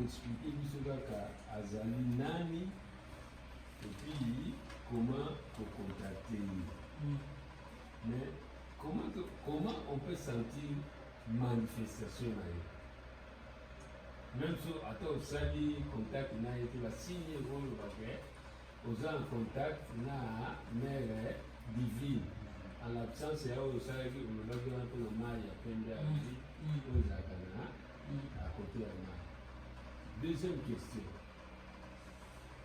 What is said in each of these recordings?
expliquer biso kaka azali nani et puis comment contacter. Mais comment on peut sentir manifestation na ye? Même si ata osali contact na ye te basigne oyo bake oza en contact na mère divine en l'absence ya oyo osalaki olobaki wana mpo na mai ya pembe ya vie oyo ezalaka na à côté ya mai. Deuxième question,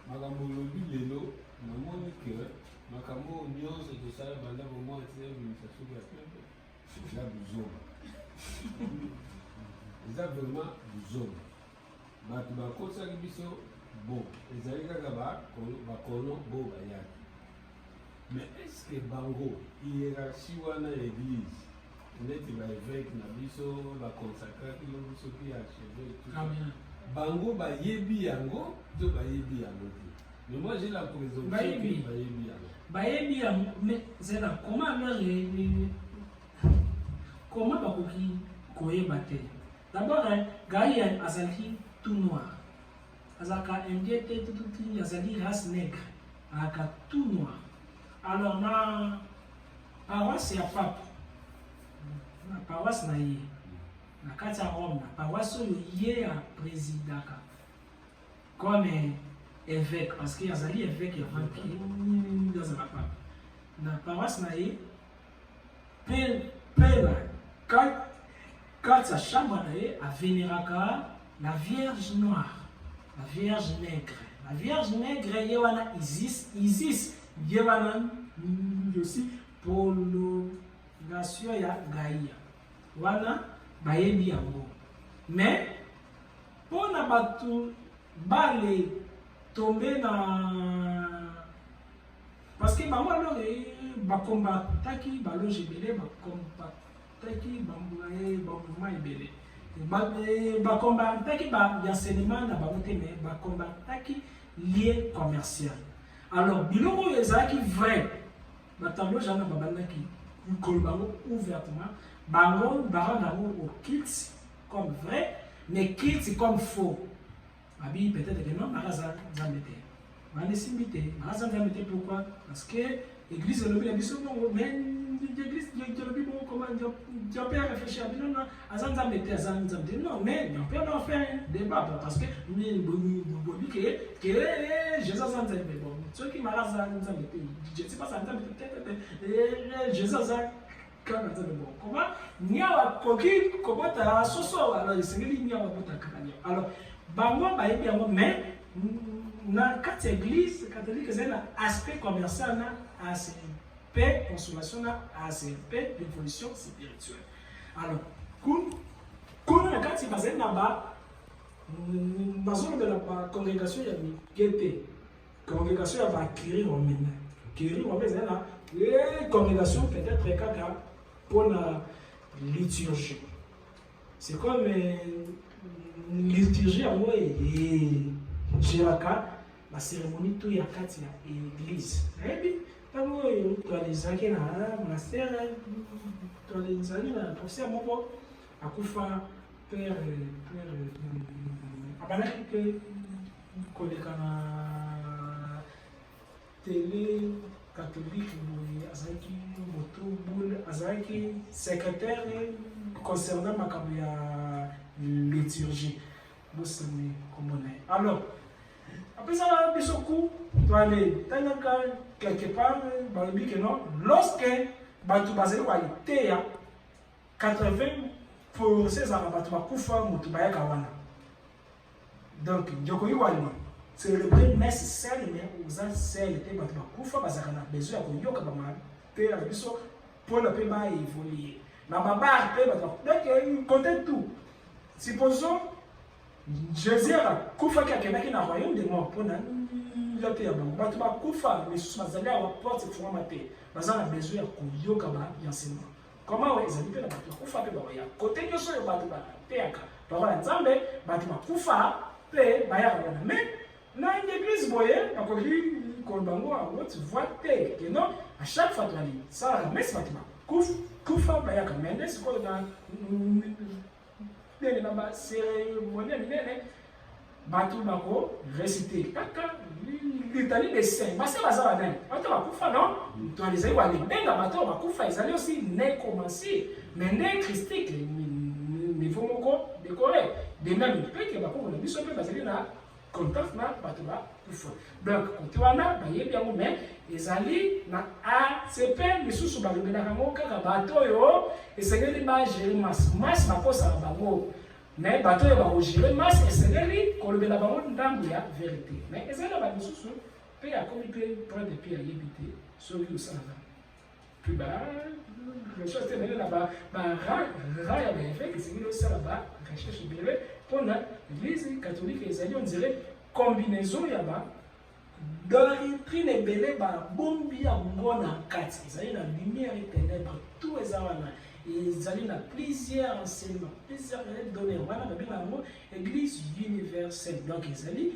makambo olobi lelo namoni ke makambo nyonso tosala banda bomoi tina ebimisa soki ya pembe eza buzonga eza vraiment buzonga bato bakosaki biso bon ezali kaka bakolo bo bayaki. Mais est-ce que bango hiérarchie wana ya église neti baévêque na biso baconsakraki lo biso ki archevêque bango bayebi yango to bayebi yango te? Mais moi j'ai la présomption que bayebi yango. Mais c'est là comment bakoki koyeba te? D'abord Gaïa azalaki tout noir, azalaka indien te tout azali race nègre, azalaka tout noir. Alors na paroisse ya pape na paroisse na ye na kati ya Rome na paroisse oyo ye ya présidaka comme évêque parce que azali évêque ya vampire dans la pape na paroisse na ye pe kati ya chambre na ye avénéraka la Vierge noire, la Vierge nègre. La Vierge nègre ye wana Isis ye wana aussi prolongation ya Gaïa wana bayebi yango. Mais pour na batu bale tomber na parce que bango alors bakombataki baloge ebele bakombataki bamboye bamouvement ebele bakombataki baenseignement na bango te mais bakombataki lien commercial. Alors biloko oyo ezalaki vrai batablo jana babandaki koloba bango ouvertement bango baranda yango au culte comme vrai mais culte comme faux. Babi peut-être que non baraza nzambe te banesimbi te baraza nzambe te. Pourquoi? Parce que l'église elobi na biso bongo mais l'église elobi bongo comment Dieu peut réfléchir à non aza nzambe te aza nzambe te non mais Dieu peut en faire un débat parce que bobi que Jésus aza nzambe bon ceux qui baraza nzambe te je sais pas ça nzambe te Jésus aza kaka nzambe bon comment nyawa koki kobota soso alors esengeli nyawa bota kaka nyawa. Alors bango bayebi yango mais na kati ya église catholique ezali na aspect commercial na aspect consommation na aspect d'évolution spirituelle. Alors kuna na kati bazali na bazolobela bacongrégation ya mike te, congrégation ya bakiri romaine. Kiri romaine ezali na congrégation peut-être kaka mpona liturgie. C'est comme liturgie yango géraka la cérémonie tout ya kati ya église. Nayebi ntango oyo twalizaki na monastère twalizaki na professeur moko akufa père abandaki ke koleka na télé catholique boye azalaki moto boule azalaki secrétaire concernant makambo ya liturgie bosami komona. Alors après ça biso coup toale tangaka quelque part balobi que non lorsque bato bazali waliteya 80% ezala bato bakufa moto bayaka wana donc njokoki wali célébrer messe sele mais oza sele te bato bakufa bazalaka na besoin ya koyoka bamatere na biso mpona mpe baévoluer na babare mpe bato donc compte tout. Supposons Jésus akufaki akendaki na royaume des morts mpona te ya bango bato bakufa misusu bazali awa porte efungwama te baza na besoin ya koyoka baenseignement. Comment ezali mpe na bato bakufa mpe bakoya kote nyonso oyo bato bateyaka parola ya nzambe bato bakufa mpe bayaka wana. Mais na une église boye bakoki koloba ngo yango tu vois te que non à chaque fois toali salaka mesi bato bakufa bayaka. Mais nde sikoyo na ndenge na baceremonie ya minene bato bako réciter kaka litanie des saints basi bazala nani bato bakufa non toalizali walibenga bato bakufa ezali aussi ne commencer mais ne christique niveau moko décoré de même peut que bakoko na biso pe bazali na contact na bato bakufa donc côté wana bayebi yango mais ezali na ACP misusu balobelaka yango kaka bato oyo esengeli bagere masse bakosala bango mais bato oyo bakogere masse esengeli kolobela bango ndambo ya vérité mais ezali na bamisusu mpe akomi mpe prendre mpe ayebi te soki osalaka puis chose te ndenge na bara ya baévêque esengeli osala barecherche ebele mpona église catholique ezali on dirait combinaison ya doctrine ebele babombi yango na kati ezali na lumière et ténèbre tout eza wana ezali na plusieurs enseignements plusieurs données wana babenga yango église universelle donc ezali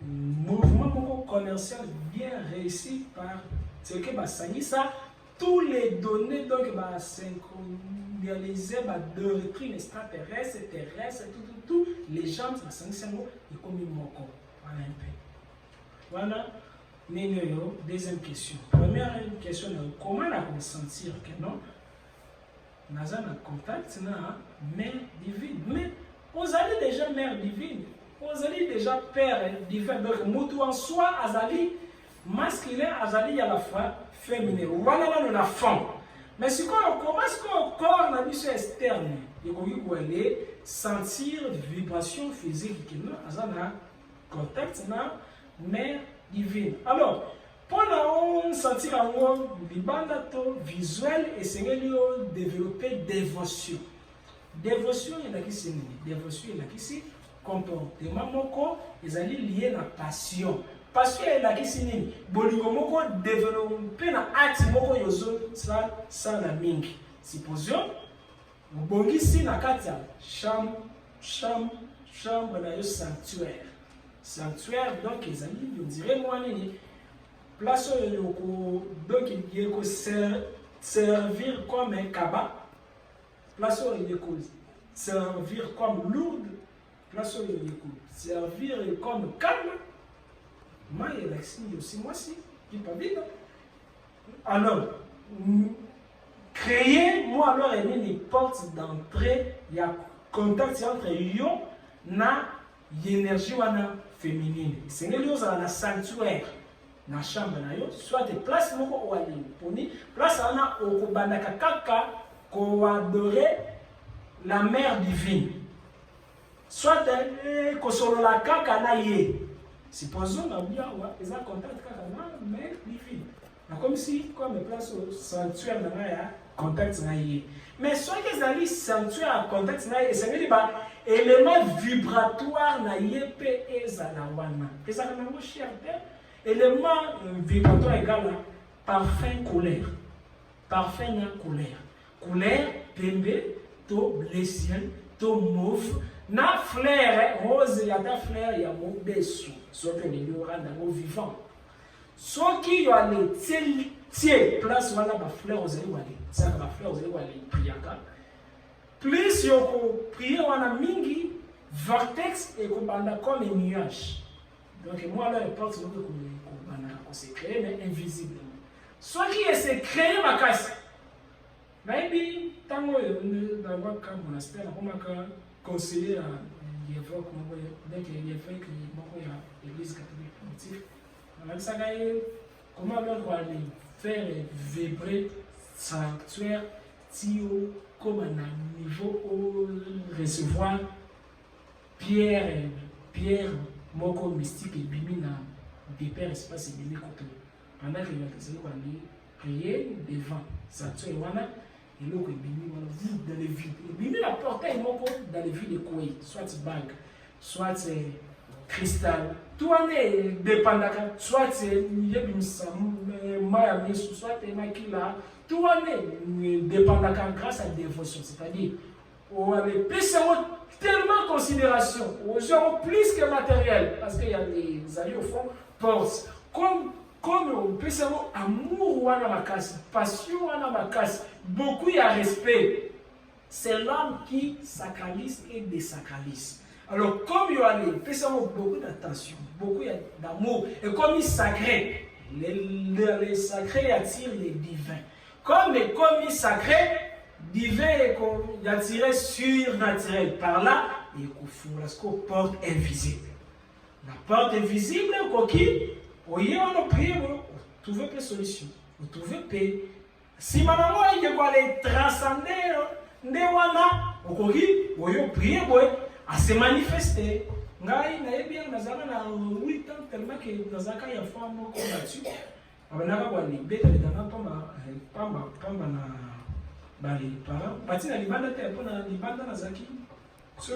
mouvement moko commercial bien réussi par ce que basangisa tous les données donc synchroniser doctrine extraterrestre terrestre tout les gens basangisa yango ekomi moko wana mpe voilà. Deuxième question. Première question, comment on sentir que non, nous avons un contact avec la mère divine. Mais vous allez déjà mère divine, vous allez déjà père divin. Donc, Moutou en soi, azali masculin, azali à la fois féminin. Voilà la femme. Mais si on commence au corps, la mission externe, il faut aller sentir vibration physique qui nous a contact avec la mère divine. Alors, pendant on sentir en libanda to visuel et c'est développer dévotion. Dévotion est là qui c'est dévotion est là qui c'est comportement moko ils allaient lier la passion. Passion est là qui c'est bolingo moko développer na acte moko yozo ça la mingi. Supposons bongisi na kati chambre na yo sanctuaire. Sanctuaire, donc, ils ont dit, on dirait, moi, place où donc il faut servir comme un kaba, place où il faut servir comme lourde, place où il faut servir comme calme. Moi, il y a aussi, moi, si, qui pas vite. Alors, créer, moi, alors, il y a une porte d'entrée, il y a contact entre Lyon, na l'énergie féminine. C'est un sanctuaire dans la chambre, soit des places moko oali poni place ana okobandaka kaka ko adorer la mère divine. Soit ko solo la kaka na ye. Supposons na bien wa eza contact kaka na mère divine. Comme si comme place au sanctuaire na ya contact na ye. Mais soit que ezali sanctuaire à contact na ye, c'est que ba élément vibratoire na yepe ezala wana. Ezala nango cher élément vibratoire égal à parfum couleur. Parfum na couleur. Couleur pembe to bleu ciel to mauve na fleur rose ya ta fleur ya mobesu. Soit que les aura nango vivant. Soit qui y a les tiers place wana ba fleur aux wale. Ça ba fleur aux wale priaka. Plus yoko prier wana mingi vortex et kobanda comme un nuage. Donc moi là les portes donc kobanda ko se créer mais invisible. Soit qui est créé ma casse. Maybe tango dans votre monastère comme un conseiller à l'évêque dès que l'évêque moko ya l'église catholique primitive. Comment on va faire vibrer sanctuaire tio comme un niveau où recevoir pierre moko mystique et bimina des pères espace et bimina côté pendant que les gens prier devant sanctuaire wana et l'eau que bimina vous dans les vides bimina portail moko dans les vides quoi soit bague soit cristal tout est dépendant soit c'est soit maquilla tout est dépendant grâce à dévotion c'est-à-dire on a tellement considération aux gens plus que matériel parce qu'il y a des alliés au fond force comme on peut savoir amour ou à casse passion à casse beaucoup il y a respect c'est l'homme qui sacralise et désacralise. Alors, comme il y a beaucoup d'attention, beaucoup d'amour, et comme il est sacré, les sacrés attirent les divins. Comme il est sacré, divin est attiré surnaturel. Par là, il y a une porte invisible. La porte invisible, on a prié, vous trouvez pas de solution, vous trouvez paix. Si maintenant il y a les transcender, on a prié, à se manifester. Ngai na bien nazana na 8 ans tellement que nazaka ya femme ko là-dessus. Abanaka kwa ni beta le dana pamba na bali para. Bati na libanda te pona libanda na zaki. So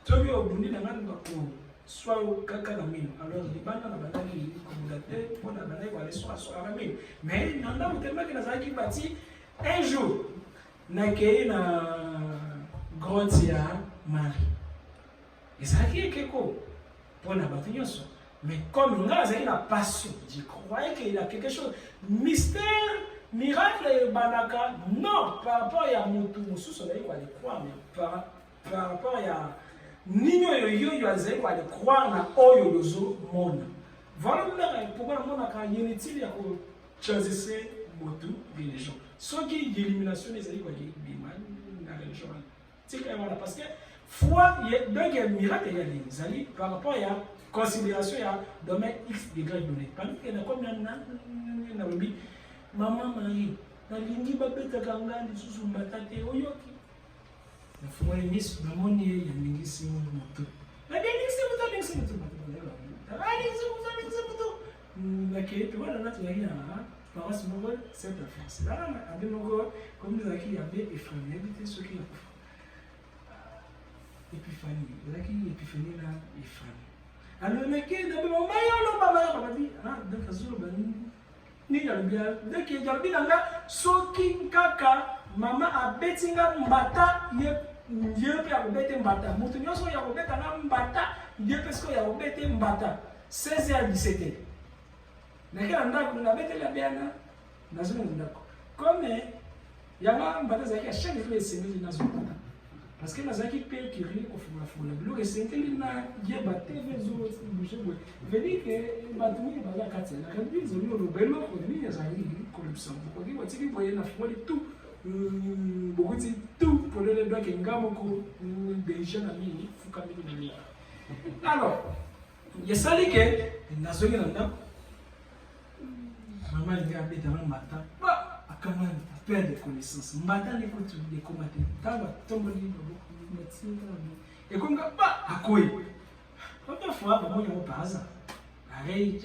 to bi obundi na ngani ko soit kaka na mino. Alors libanda na bandaki communauté pona bana ko aller soit na mino. Mais nanda tellement que nazaki bati un jour na kei na grotte ya Marie. Et ça qui est quelque chose pour la bataille. Mais comme il a la passion, je croyais qu'il y a quelque chose. Mystère, miracle et banaka, non, par rapport à Moutou, Moussou, on va aller croire, mais par rapport à Nino Yoyo, il va aller croire dans Oyo Lozo Monde. Voilà pourquoi le monde a inutile à choisir Moutou, les gens. Ceux qui d'élimination, les alliés, la religion. C'est parce que foi, donc il y a un miracle, il y a des alliés par rapport à la considération, il y a domaine X, Y donné. Parce qu'il y a combien de maman Marie, la ligne babette à Ganga, les sous batate, oyoki. La foi est mise, maman y a une mission moto. La bien, c'est moto. La qui est, voilà, là, tu as rien, par rapport à cette affaire. C'est là, comme nous avons dit, effrayé, éviter ceux qui ont Épiphanie, il y a qui épiphanie là, Épiphanie. Alors, mais qui est de mon maillot, papa dit, ah, donc, à ce moment-là, ni a le bien, dès qu'il y a le bien là, soki kaka, maman a betinga mbata, yé pe a bete mbata, moutonio so ya beta na mbata, yé pesco ya bete mbata, 16h à 17h. Mais quand on a bete la bien là, dans une ndako. Comme il y a un mbata zaki à chaque fois c'est mis dans une mbata. Parce que nazaki pe kiri au fond la foule. Le ressenté lina yeba TV zo bouche boy. Veni que batumi baza katse. La rebi zo lo belo ko ni yazali corruption. Ko ki watiki boye na foule tout. Beaucoup de tout pour le doigt que ngamo ko des jeunes amis fuka mi. Alors, il ça dit que nazoki nanda maman il a bêta na mata. Ba akama perdre de connaissances. Mbata n'est pas tout de combattre. Tava tombe ni médecine. Et comme ça, bah, à quoi? Combien de fois, maman, il y a un par hasard. Arrête,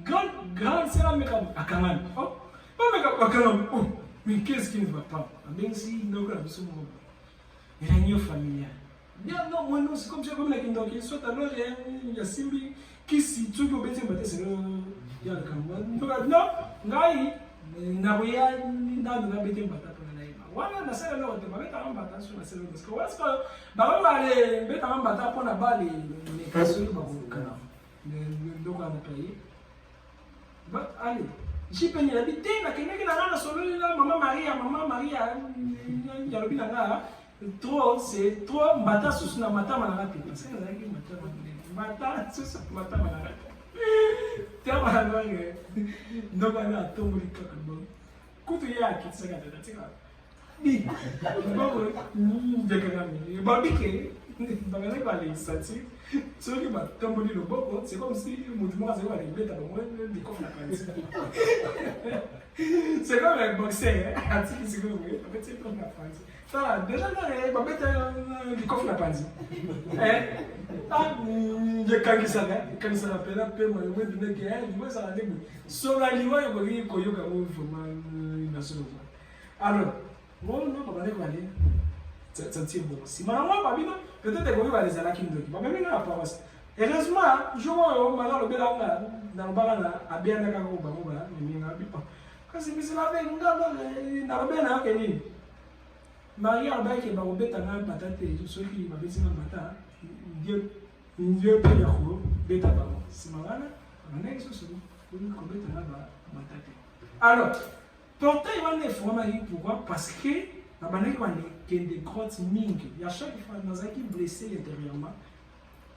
grand, c'est la mécanique. À Kaman. Oh, pas mécanique, à Kaman. Oh, mais qu'est-ce qui ne va pas? Bien si, non, comme ça, il y a une famille. Bien, non, moi, non, c'est comme ça, comme la Kindle, qui soit alors, il y a Simbi, qui si tu peux bêter, c'est le. Il y a le Kaman. Non, non, Nagoya na bete mbata pona na ima. Wana na sala no te babeta mbata so na sala parce que what's called ba ba le beta mbata pona ba le kaso ba ko kana. Donc on a payé. But allez, j'ai payé la bite na kene na solo la maman Maria ya lobi na nga trop c'est trop mbata sous na mata mana rapi. Parce que na ki mata sous mata mana rapi. Tellement longue. Donc on a tout le monde. Quand il y a qui se regarde, tu vois. Ni. Bon, de Babique. Dans les balais, ça tire. Ceux qui va tomber le bon, c'est comme si le mouvement se va arriver dans le moins de coffre la panse. C'est comme un boxeur, hein. C'est comme un petit coffre la panse. Ça, déjà là, il va mettre du coffre la panse. Ah, quand il s'appelle un peu, moi, je vais dire que moi, ça va dire que sur la ligne, il va dire qu'il y a vraiment une nation. Alors, moi, non, on va aller. C'est bon. Si maintenant, peut-être que vous allez aller à la Kindle. Mais même la paroisse. Heureusement, je vois maintenant le bel dans le baran à bien la cago, mais il n'y a pas. Quand c'est la veille, on a dans le bel à Kenny. Marie a baillé que ma bête a un patate et ceux qui m'a baissé ma patate. Dieu peut y avoir bête à ballon. C'est ma rana, on a excusé. Vous ne commettez pas ma patate. Alors, porter une fois, Marie, pourquoi? Parce que Babana qui ont des grottes mingi. Il y a chaque fois qui blessé intérieurement.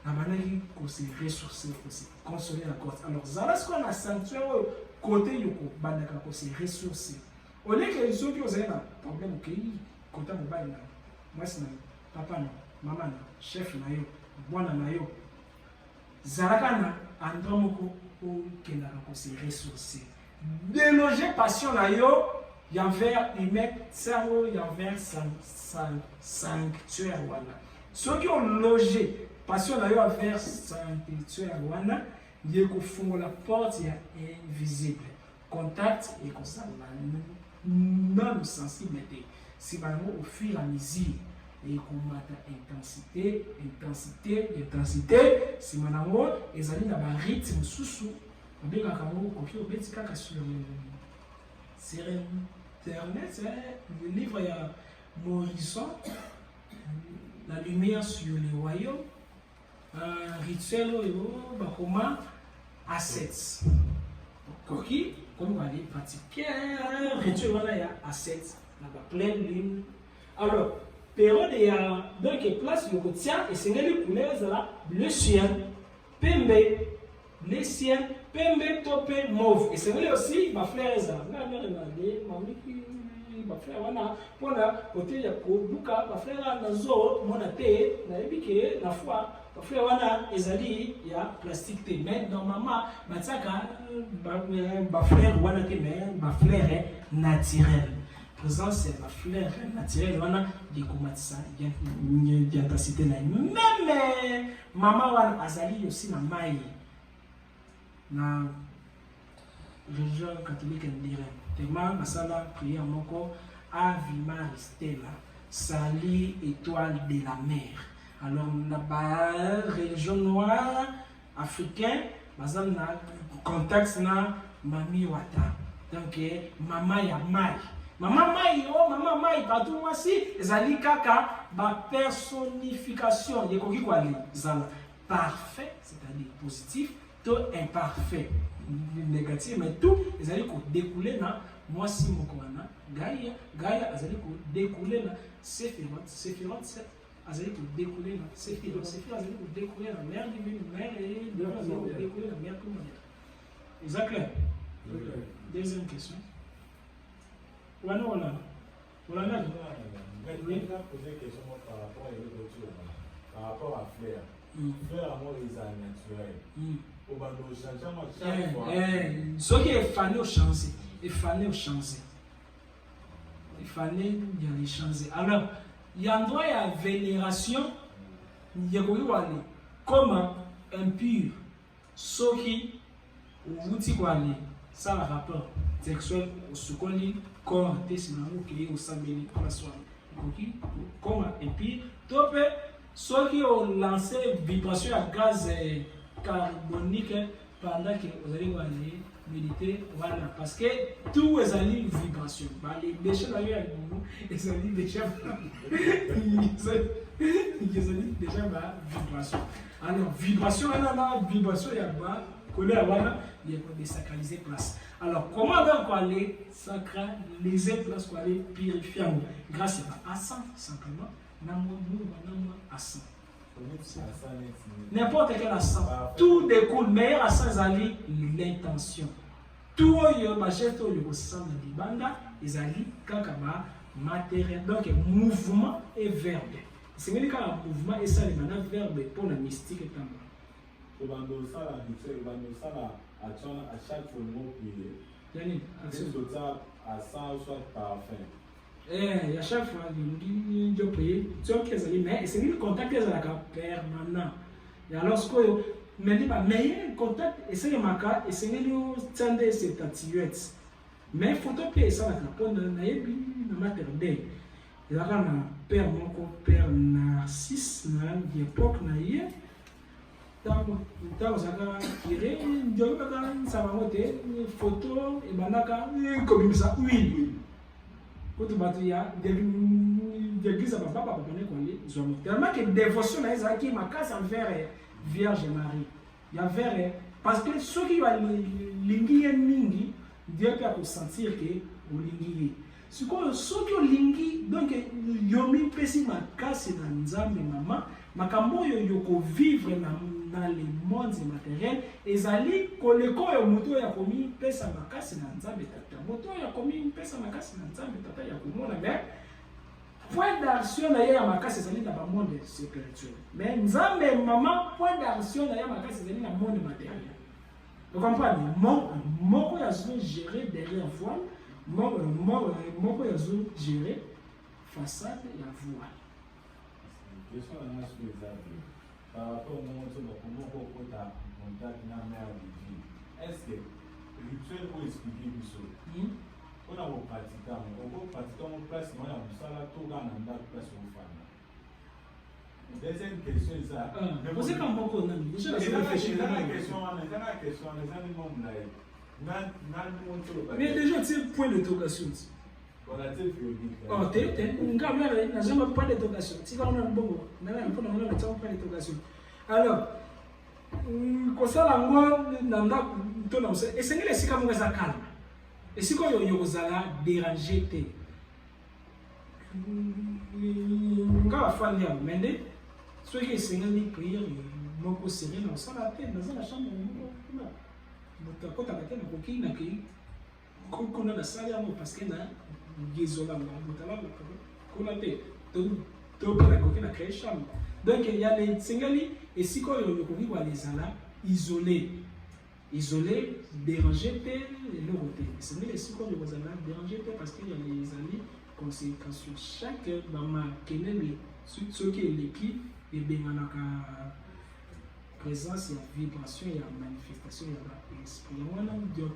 Babana qui se ressourcer, se consoler la grotte. Alors, ça ce qu'on a sanctuaire côté yoko, bandaka ko se ressourcer. Au lieu que les autres ont un problème au pays, côté mobile là. Moi c'est papa na, maman na, chef na yo, bwana na yo. Zalaka na andromoko ou kendaka ko se ressourcer. Déloger passion na yo. Il y a vers humain, cerveau, il y a vers sanctuaire. Ceux qui ont logé, passion d'ailleurs vers sanctuaire, il y a la porte invisible. Contact et comme ça, non sensibilité. C'est vraiment au fur et à mesure. Et comme intensité, c'est maintenant, ils allaient dans un rythme sous-sous. On dit que sur Internet, le livre, il y a Morisson, la lumière sur les royaumes, un rituel, comment assets. Comme on va aller pratiquer un rituel, il y a assets, il y a plein de lignes. Alors, période, il y a donc place, il y a et c'est les couleurs, le ciel, pembe, les ciels, pembe, topé, mauve. Et c'est vrai aussi, ma frère, ça. Ma frère, pour la côté de Kouduka, ma frère, nazo, mon athée, na ébike, la foi, ma frère, ezali, il y a plastique té. Mais normalement, ma frère, ma frère est naturelle. Présent, c'est ma fleur naturelle, on a des commentaires, il y a ta cité là. Même maman, azali aussi na maï. Na religion catholique dirait tellement masala prière moko Avima Stella Sali étoile de la mer. Alors la religion noire africaine basal na contexte na mami wata donc mama ya mai mama mai partout moi si ezali kaka ba personnification de koki kwa zala parfait c'est-à-dire positif tout imparfait, négatif, mais tout, ils allaient découler dans moi si mon corona, Gaïa, ils allaient découler dans Séphiroth, ils allaient découler dans Séphiroth, ils allaient découler dans mer divine, mer et de découler dans mer tout exactement. Deuxième question. Voilà. Je vais poser une question par rapport à Flair. Flair, à moi, les naturels. Ce qui est fané au changer, il fallait y changer. Alors, il y a un droit à vénération, il y a comment impur, ce qui vous dit quoi ça le rapport sexuel au secondi corps testimony qui est au samedi pour la soirée. Comment impur, top ceux qui ont lancé vibration à gaz carbonique pendant que vous allez méditer, voilà, parce que tout est allé vibration. Les déchets d'ailleurs avec nous, ils allient déjà vibration. Alors, vibration, il y a collé à voilà, il y a des sacraliser place. Alors, comment donc aller sacraliser place, quoi aller purifier grâce à ça, simplement, à ça. N'importe quel accent, tout découle, meilleur accent, c'est l'intention. Tout le geste au sang de l'Ibanda, ils allient quand matériel, donc mouvement et verbe. C'est même quand le mouvement et ça, le verbe pour la mystique et tant. À chaque fois, à 100 soit parfum. À chaque fois, il y a prié, mais c'est le contact qui est permanent. Et alors, ce que mais le contact, et c'est le maca, et c'est le tendé, c'est ta tiouette. Mais il faut que ça la capone, na maternelle. Il y a un père, mon père Narcisse, na l'époque, na hier. Tant ça tiré, je vais faire ça va monter, photo, et banaka, comme ça, oui. Quand tu vas dire, l'église à papa, tellement que dévotion là, c'est qui ma casse envers Vierge Marie. Il y a vers parce que ceux qui ont l'ingi mingi, Dieu peut sentir que vous l'ingi. sikoyo soki olingi donc yomi pesi makasi na nzambe mama makambo oyo yokovivre na le monde matériel ezali koleko oyo moto oyo akomi pesa makasi na nzambe tata moto oyo akomi pesa makasi na nzambe tata ya komona mais point d'action na ye ya makasi ezali na bamonde spirituel mais nzambe mama point d'action na ye ya makasi ezali na monde matériel. Vous comprenez? Moko ya zo gérer derrière voile, moko ya zo gérer façade ya voile. Question à nous sur les avis. Par rapport au moment où on a en contact avec la mère de Dieu, est-ce que le rituel peut expliquer tout ça? On a pratiqué, on place, on a ça là, tout le monde a place au fan. Deuxième question, ça. Vous savez comment on a déjà la question, mais déjà, tu sais, point d'interrogation. Oh, n'a jamais pas d'interrogation. Si on a un bon, on a un point d'interrogation. Alors, comme ça, et c'est que les comme ça calme. Et si on a dérangé, on va faire mais ceux qui essayent de prier, ils vont serrer dans la tête, dans la chambre. Quand on a été dans le coquille, on a la salle parce qu'il y a donc il y a les Sénégalais et si on a les ala isolés, dérangés, leur côté. C'est les si on a dérangés parce qu'il y a les amis conséquences sur chaque maman qui est ce qui est l'équipe et bien présence, il y a vibration, il y a manifestation, il y a l'esprit. On a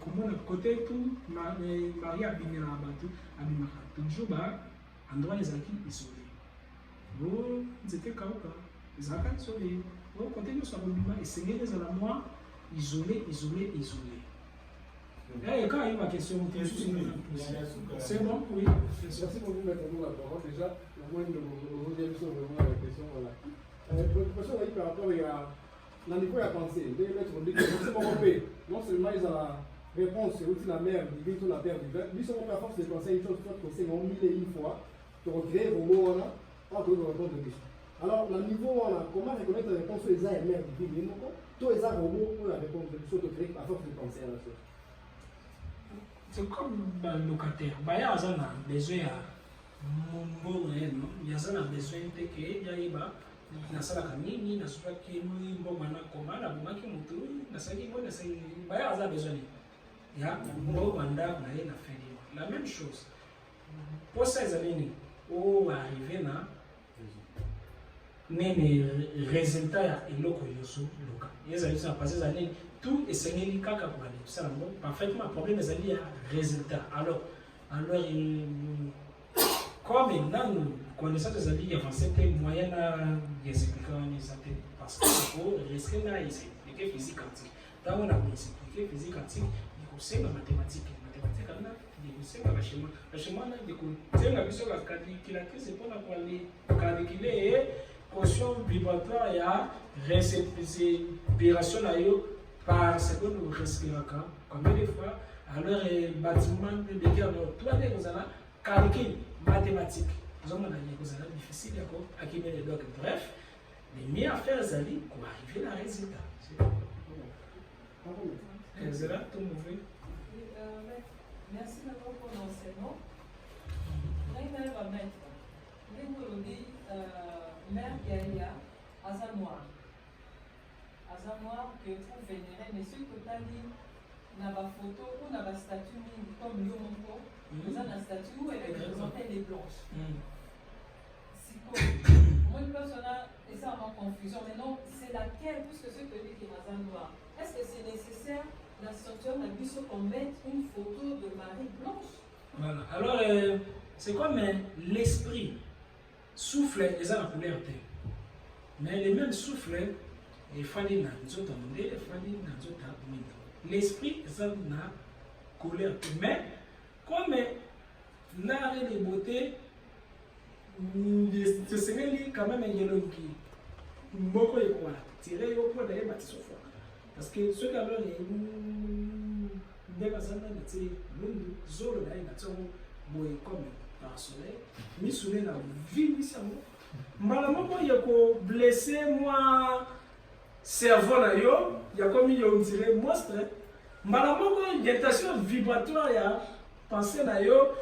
comment on a côté tout, Marie a bien la bateau, a bien toujours endroit les acquis isolés. Vous étiez kauka, les acquis isolés. Vous côté nous sommes et c'est les à la moi isolés. Et quand il y a une question, c'est bon, oui. Merci pour vous mettre la parole. Déjà, la moindre de vos réactions, vraiment la question. Voilà. Préoccupation par rapport à dans le niveau de la pensée, les lettres ont dit que non seulement ils ont la réponse, c'est aussi la mère divine, tout la terre divine. Ils sont pas force de penser une chose, soit que c'est mille et une fois, de regret au mot là, pas de réponse de question. Alors, le niveau là, comment reconnaître la réponse aux et mère divine, tous les arbres au mot pour la réponse de question de créer à force de penser à la chose. C'est comme un locataire. Il y a besoin il y a besoin de nasalaka nini nasukaki mbongo na komala bumaki mutu nasaki mbona c'est baya aza besoin ya mbongo ndako na ye na feli la même chose pour ça ezalini o arriver na nene résultat ya eloko yoso loka ezali ça passer ezali tout esengeli kaka pour aller ça bon parfaitement problème ezali ya résultat alors comme maintenant connaissance des avis avancés que moyen d'expliquer parce qu'il faut risquer d'expliquer physique quantique. Dans on a expliqué physique quantique, il faut c'est la mathématique. Mathématique là, il faut c'est la schéma. Le schéma là, il faut c'est la vision la calculatrice c'est pour calculer quotient vibratoire et respiration là par seconde ou respiration. Combien de fois alors bâtiment de guerre toi vous allez calculer mathématiques. Nous avons des difficile à qui met les docs. Bref, les meilleures affaires allaient pour arriver à un résultat. C'est là tout mauvais. Merci d'abord pour l'enseignement. Mère va mettre. Vous dit Mère Gaïa, Azanoir. Azanoir que vous vénérez, mais ce que tu as dit, n'a pas photo ou n'a pas statue comme Yomonko. Vous avez un statut où elle représentait les blanches. Moi, une personne et ça en confusion, mais non, c'est laquelle, puisque ce que dit qui est noir. Est-ce que c'est nécessaire, la structure d'un bus, qu'on mette une photo de Marie blanche? Voilà. Alors, c'est comme l'esprit souffle et ça la couleur terre. Mais les mêmes souffles, il fallait dans les autres mondes, il fallait dans les autres mondes. L'esprit, ça n'a couleur terre. Mais, comme l'art et les beautés, c'est quand même un yellow qui beaucoup est quoi tirer au point d'aller bâtir sur parce que ce qu'alors est des personnes qui l'une zone d'aller bâtir boye comme par soleil misune na vie misango mbala moko ya ko blesser moi cerveau na yo ya comme yo dirait monstre mbala moko orientation vibratoire ya pensée na yo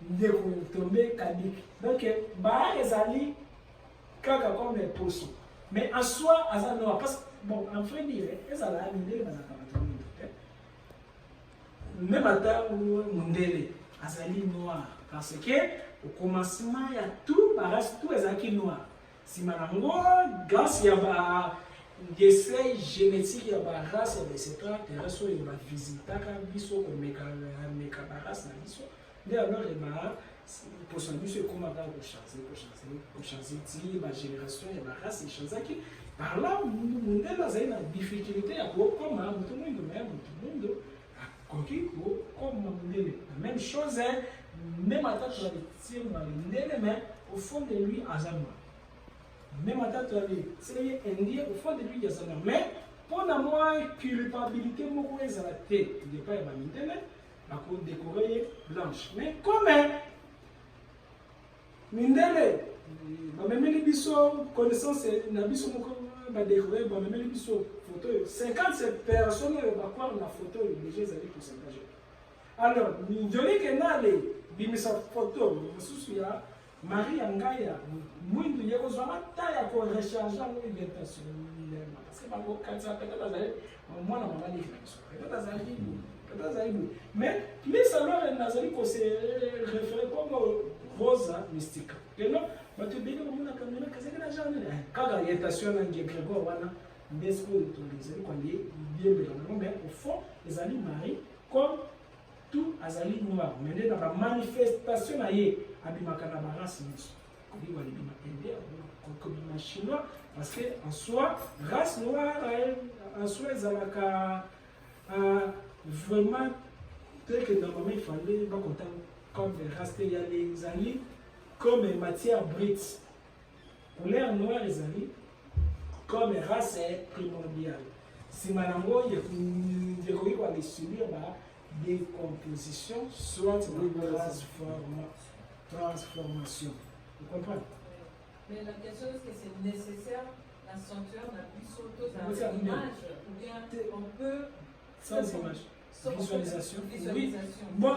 de ko tomber kabik donc ba ezali kaka comme poso mais en soi azano parce que bon en vrai dire ezala mindele bazaka même ata mundele azali noir parce que au commencement il y a tout reste tout ezaki noir si marango grâce ya ba essai génétique ya ba race ya etc terrestre ya ba visitaka biso ko meka ba race na biso mais alors ba pour son biso comment va changer ti ba génération ya ba race chanzaki par là mundele azali na difficulté ya ko comme tout le monde comme la même chose, même à tu mais au fond de lui, Azanoa. Même à c'est indien, au fond de lui, Azanoa. Mais pour moi, culpabilité, beaucoup est à la tête. Il n'est pas à la cour décorée blanche. Mais comme Mindele, même les bisous, connaissance, n'a bisou, bah décorer, bah même les bisous. 50 personnes vont voir la photo et déjà les pourcentages. Alors, nous disons que nale bimisa photo, nous ya Marie Angaya, mwindu yeko zama taya ko recharger l'orientation. Parce que bango kanza peut-être azali moi na mama ni peut-être azali mais plus alors nazali ko se référer comme Rosa Mystica. Que non, ba te bino mona kamera kazaka na genre kaga orientation na Grégoire wana. Mais au fond, les alliés maris, comme tout les alliés noirs, mais dans la manifestation, il y a des races chinois, parce qu'en soi, race noire, en soi, ils ont vraiment, tel que normalement il fallait, comme des races, il y a les alliés, comme matière brute. Pour l'air noir, les alliés, comme race est primordiale. Si Malango, il y a subir des compositions, soit des transformations. Vous comprenez? Mais la question est que c'est nécessaire, la sanctuaire n'a plus surtout dans l'image, ou bien on peut. Sans image. Visualisation. Oui. Bon,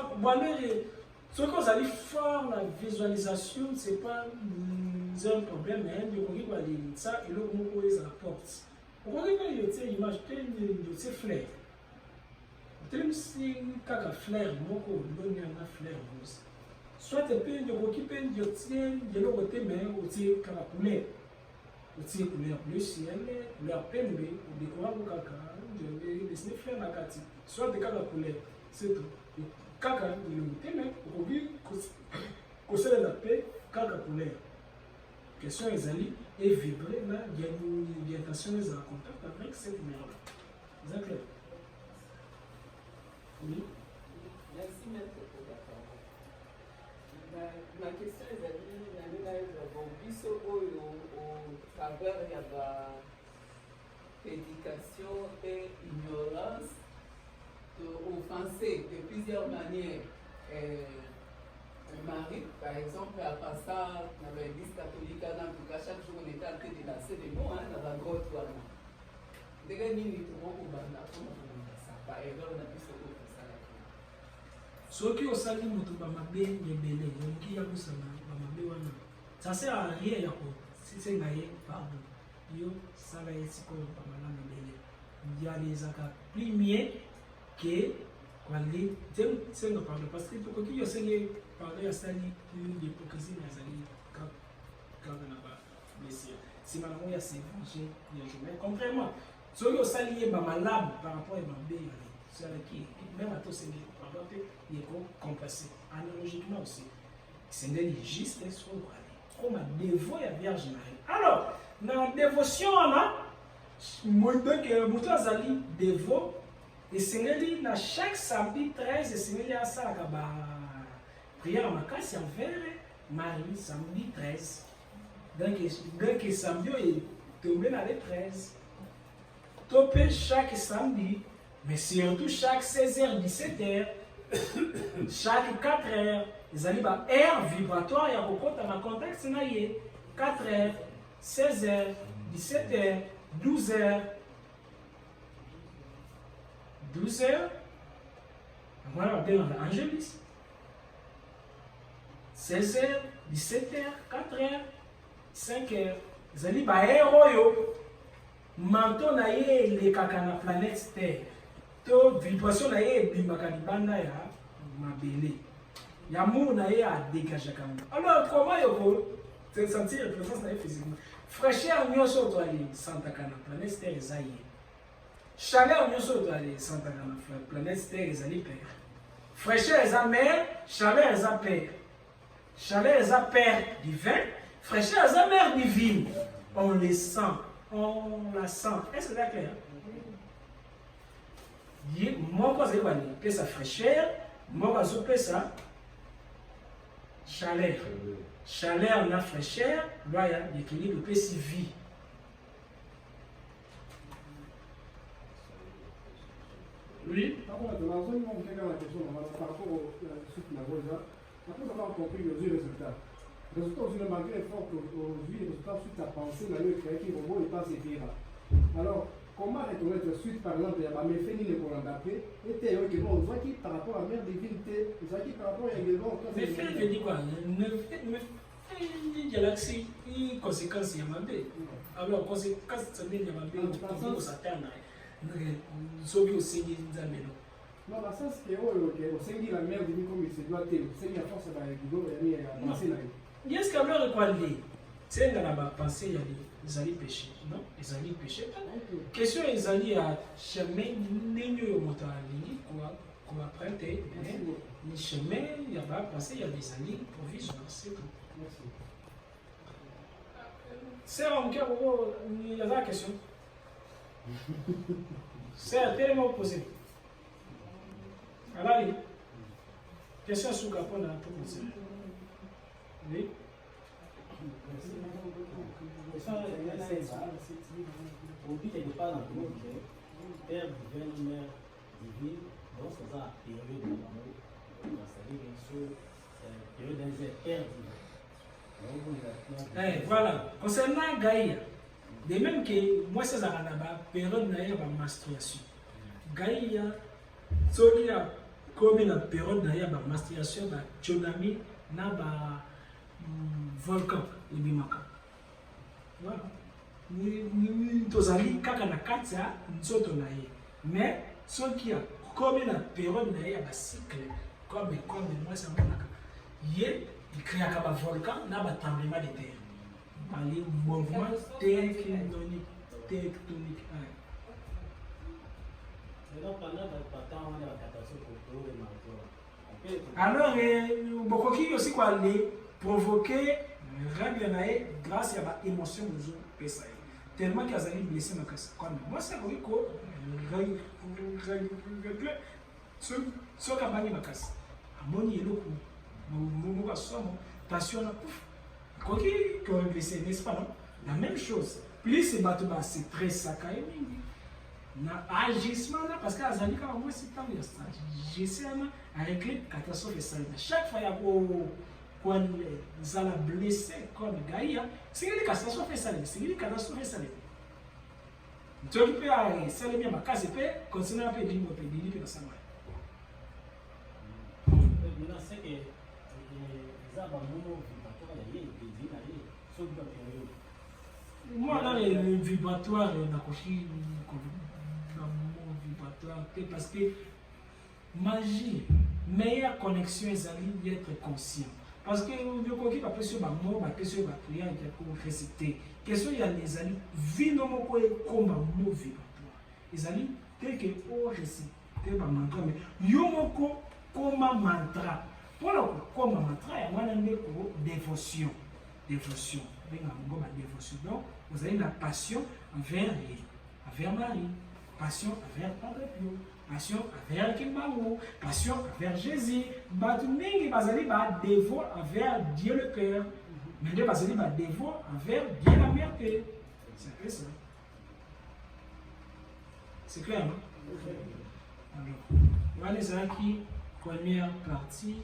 ce qu'on a dit fort, la visualisation, ce n'est pas un problème, mais il y a ça et l'autre mot les apporte. On va dire que l'image, c'est flair. Même si quand flair, moko, l'on y a flair rose. Soit tu peux de l'autre côté, mais aussi quand la couleur. Aussi couleur bleu ciel, couleur PNB, ou décorer au caca, je vais dessiner flair la carte. Soit de quand la couleur, c'est tout. Kaka il est mais aujourd'hui conseiller la paix kaka couleur question les alliés et vibrer là il y a une orientation les en contact avec cette merde c'est clair. Oui, merci maître pour la parole. Ma question est biso au travers il y a la prédication et ignorance offensé de plusieurs manières. Marie, par exemple, à part ça, dans l'église catholique, en tout cas, chaque jour, on était en train de lancer des mots dans la grotte. Déjà, nous avons par erreur, on a pu se faire ça. Ce qui est au salut, nous avons bien belé, qui a vu ça, ça sert à rien, si c'est gaillé, pardon. Yo, ça va être quoi, pas mal, il y a des accords plus que quali c'est le parle parce que pour que yo sait parler à ça une hypocrisie mais ali quand on a pas messieurs si malheureusement il y a ces venger il y a jamais complètement ce que ça lié ba malade par rapport à mambe c'est qui même à tout c'est par rapport il est compensé analogiquement aussi c'est des juste sur comme dévot à Vierge Marie alors dans la dévotion là moi donc mutu azali dévot et Seigneur na chaque samedi 13 et Seigneur a ça ba prière ma casse envers Marie samedi 13 donc samedi est tombé dans les 13 topé chaque samedi mais surtout chaque 16h 17h chaque 4h ezali ba air vibratoire ya kokota na contexte na ye 4h, 16h, 17h, 12h. 12h, voilà on appelle Angélis. 16h, 17h, 4h, 5h. Ezali ba air oyo manteau na ye elekaka na planète Terre. To vibration na ye ebimaka libanda ya mabele. L'amour na ye a dégagé quand même. Alors comment yoko te sentir la présence na ye physiquement? Fraîcheur nyonso to ali santaka na planète Terre ezali. Chaleur nyonso to ali santaka na planète Terre ezali père. Fraîcheur eza mère, chaleur eza père. Chaleur eza père divin, fraîcheur eza mère divine. On les sent, on la sent. Est-ce que c'est clair? Mon cause est bonne, que sa fraîcheur, mon cause peut ça chaleur. Chaleur na fraîcheur, loya l'équilibre peut si vie. Oui. Par contre, dans la zone où on fait la question par rapport au suite de la Rosa, après avoir compris les résultats. Résultat aussi, malgré l'effort qu'aujourd'hui, les résultats suite à penser, la loi qui robot n'est pas sévère. Alors, comment reconnaître suite, par exemple, il y a mes fénines pour l'embarquer, et théoriquement, on voit qui par rapport à la mère divinité, on voit qui par rapport à également. Mais fait, je dis quoi? Il y a l'accès, une conséquence, il y a ma bête. Alors, conséquence, ça veut dire ma bête, on s'attend à soki osengi nzambe no non na sens ke oyo ke osengi la mère divine comme il se doit te osengi ya force ba ekido ya pensée na ye est-ce que alors ekwali tsenga na bapensée ya ezali péché non ezali péché question ezali ya chemin ndenge oyo moto alingi koaprente ni chemin ya bapensée ya ezali provision c'est tout. Merci. C'est moke oyo yaza question. C'est tellement opposé. Alors, question sur le rapport à tout le monde. Oui. Au but de pas dans le monde, père divin, mère divine, donc c'est ça, période de l'amour, c'est-à-dire sur période d'un père divin. Voilà. Concernant Gaïa, de même que moi, c'est la période de menstruation. Gaïa, il y a comme une période de menstruation, de tsunami, de volcan, et bimaka. Voilà. Nous avons kaka na katia, nzoto na ye. Mais ceux qui a comme une période de cycle, comme moi, c'est mon yé, il crée un volcan, na ba tremblement de terre. Parler mouvement tectonique. Alors, beaucoup qui aussi quoi aller provoquer grâce à l'émotion de nous tellement qu'ils allaient blesser ma casse. Moi, c'est vrai que ce campagne ma casse. Amoni et l'eau, mon passion. Quoi qu'il y blessé, n'est-ce pas non? La même chose. Plus c'est battement, c'est très saccagé. Na agissement là parce que azali ka moi c'est temps ya stage. J'essaie à régler catastrophe ça. Chaque fois il y a quand zala blessé comme Gaïa, c'est une catastrophe ça. C'est une catastrophe ça. Tu peux aller ça les bien ma case peut continuer à payer mon pays que ça va. Maintenant c'est que ça va nous moi, dans les vibratoires, on a coché vibratoire parce que magie, meilleure connexion, c'est d'être conscient. Parce que le coquille va sur ma mort, va sur ma prière, pour réciter. Question il y a les amis, vie non comme un mot vibratoire. Les amis, tel que on récite, ma mantra, mais yomoko comme un mantra. Pour le comme un mantra, il y a une dévotion. Dévotion. Donc, vous avez la passion envers Marie, passion envers Padre Pio, passion envers Kimbaou, passion envers Jésus. Batuming bazali ba dévot envers Dieu le Père. Mais Dieu bazali ba dévot envers Dieu la Mère. C'est un peu ça. C'est clair, non? Alors, voilà les acquis, première partie.